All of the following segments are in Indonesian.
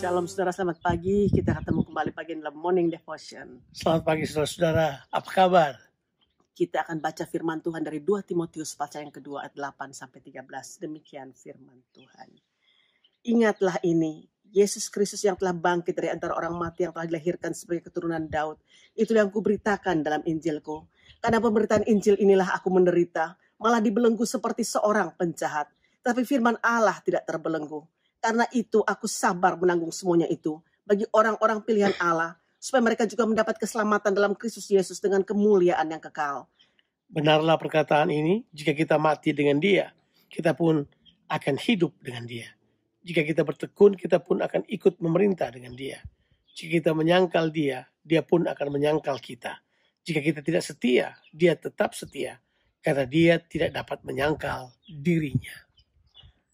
Shalom saudara, selamat pagi. Kita ketemu kembali pagi dalam Morning Devotion. Selamat pagi saudara-saudara, apa kabar? Kita akan baca firman Tuhan dari 2 Timotius pasal yang kedua ayat 8-13. Demikian firman Tuhan. Ingatlah ini, Yesus Kristus yang telah bangkit dari antara orang mati, yang telah dilahirkan sebagai keturunan Daud. Itulah yang kuberitakan dalam Injilku. Karena pemberitaan Injil inilah aku menderita, malah dibelenggu seperti seorang penjahat. Tapi firman Allah tidak terbelenggu. Karena itu aku sabar menanggung semuanya itu bagi orang-orang pilihan Allah, supaya mereka juga mendapat keselamatan dalam Kristus Yesus dengan kemuliaan yang kekal. Benarlah perkataan ini, jika kita mati dengan Dia, kita pun akan hidup dengan Dia. Jika kita bertekun, kita pun akan ikut memerintah dengan Dia. Jika kita menyangkal Dia, Dia pun akan menyangkal kita. Jika kita tidak setia, Dia tetap setia, karena Dia tidak dapat menyangkal dirinya.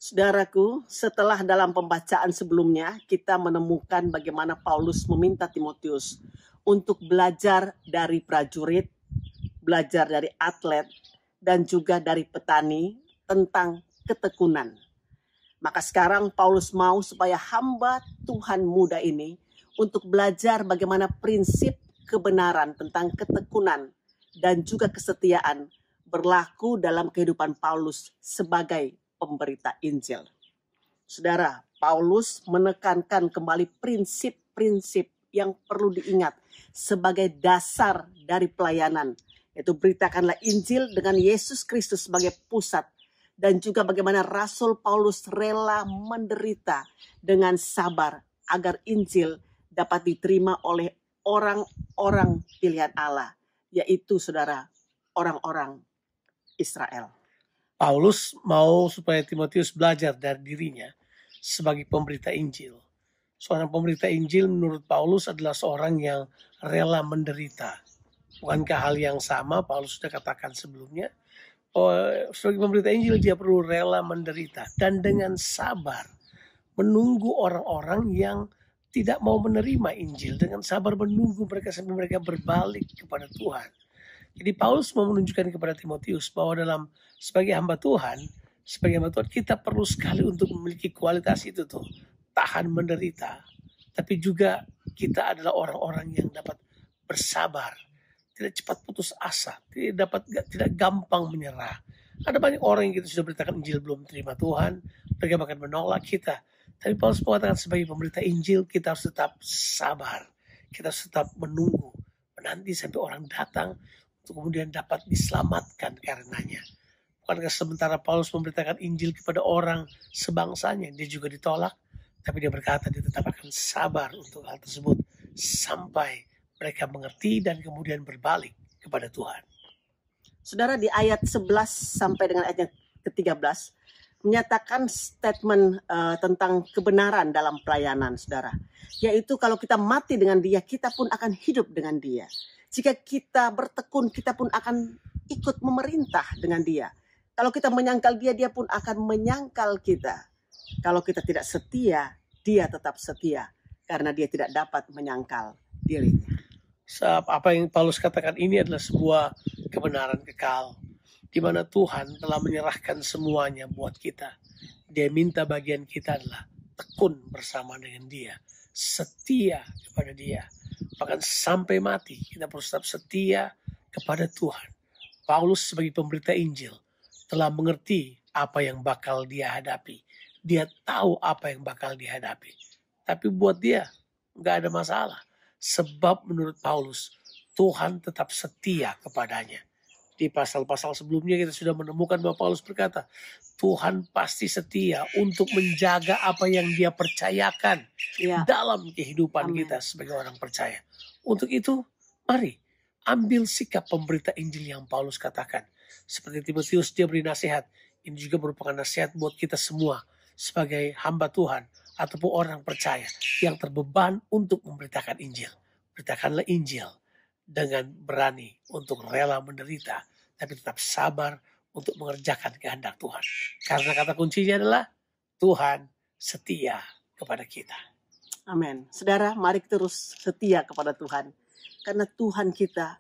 Saudaraku, setelah dalam pembacaan sebelumnya, kita menemukan bagaimana Paulus meminta Timotius untuk belajar dari prajurit, belajar dari atlet, dan juga dari petani tentang ketekunan. Maka sekarang Paulus mau supaya hamba Tuhan muda ini untuk belajar bagaimana prinsip kebenaran tentang ketekunan dan juga kesetiaan berlaku dalam kehidupan Paulus sebagai pemberita Injil. Saudara, Paulus menekankan kembali prinsip-prinsip yang perlu diingat sebagai dasar dari pelayanan, yaitu beritakanlah Injil dengan Yesus Kristus sebagai pusat, dan juga bagaimana Rasul Paulus rela menderita dengan sabar agar Injil dapat diterima oleh orang-orang pilihan Allah, yaitu saudara, orang-orang Israel. Paulus mau supaya Timotius belajar dari dirinya sebagai pemberita Injil. Seorang pemberita Injil menurut Paulus adalah seorang yang rela menderita. Bukankah hal yang sama Paulus sudah katakan sebelumnya? Sebagai pemberita Injil dia perlu rela menderita dan dengan sabar menunggu orang-orang yang tidak mau menerima Injil, dengan sabar menunggu mereka sampai mereka berbalik kepada Tuhan. Jadi Paulus mau menunjukkan kepada Timotius bahwa sebagai hamba Tuhan kita perlu sekali untuk memiliki kualitas itu tuh, tahan menderita, tapi juga kita adalah orang-orang yang dapat bersabar, tidak cepat putus asa, tidak gampang menyerah. Ada banyak orang yang kita sudah beritakan Injil belum terima Tuhan, mereka bahkan menolak kita. Tapi Paulus mengatakan sebagai pemberita Injil kita harus tetap sabar, kita harus tetap menunggu, menanti sampai orang datang untuk kemudian dapat diselamatkan karenanya. Bukankah sementara Paulus memberitakan Injil kepada orang sebangsanya, dia juga ditolak, tapi dia berkata dia tetap akan sabar untuk hal tersebut sampai mereka mengerti dan kemudian berbalik kepada Tuhan. Saudara, di ayat 11 sampai dengan ayat ke-13 menyatakan statement tentang kebenaran dalam pelayanan, saudara. Yaitu kalau kita mati dengan Dia, kita pun akan hidup dengan Dia. Jika kita bertekun, kita pun akan ikut memerintah dengan Dia. Kalau kita menyangkal Dia, Dia pun akan menyangkal kita. Kalau kita tidak setia, Dia tetap setia. Karena Dia tidak dapat menyangkal dirinya. Apa yang Paulus katakan ini adalah sebuah kebenaran kekal, di mana Tuhan telah menyerahkan semuanya buat kita. Dia minta bagian kita adalah tekun bersama dengan Dia, setia kepada Dia. Bahkan sampai mati kita harus tetap setia kepada Tuhan. Paulus sebagai pemberita Injil telah mengerti apa yang bakal dia hadapi. Dia tahu apa yang bakal dihadapi. Tapi buat dia nggak ada masalah. Sebab menurut Paulus Tuhan tetap setia kepadanya. Di pasal-pasal sebelumnya kita sudah menemukan bahwa Paulus berkata, Tuhan pasti setia untuk menjaga apa yang Dia percayakan dalam kehidupan kita sebagai orang percaya. Untuk itu, mari ambil sikap pemberita Injil yang Paulus katakan. Seperti Timotius, dia beri nasihat. Ini juga merupakan nasihat buat kita semua sebagai hamba Tuhan ataupun orang percaya yang terbeban untuk memberitakan Injil. Beritakanlah Injil dengan berani untuk rela menderita, tapi tetap sabar untuk mengerjakan kehendak Tuhan. Karena kata kuncinya adalah Tuhan setia kepada kita. Amin. Saudara, mari terus setia kepada Tuhan. Karena Tuhan kita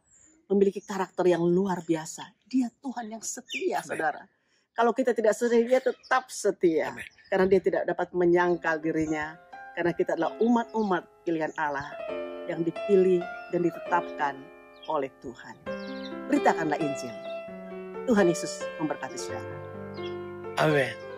memiliki karakter yang luar biasa. Dia Tuhan yang setia, saudara. Kalau kita tidak setia, dia tetap setia. Amen. Karena dia tidak dapat menyangkal dirinya. Karena kita adalah umat-umat pilihan Allah yang dipilih dan ditetapkan oleh Tuhan. Beritakanlah Injil. Tuhan Yesus memberkati saudara. Amin.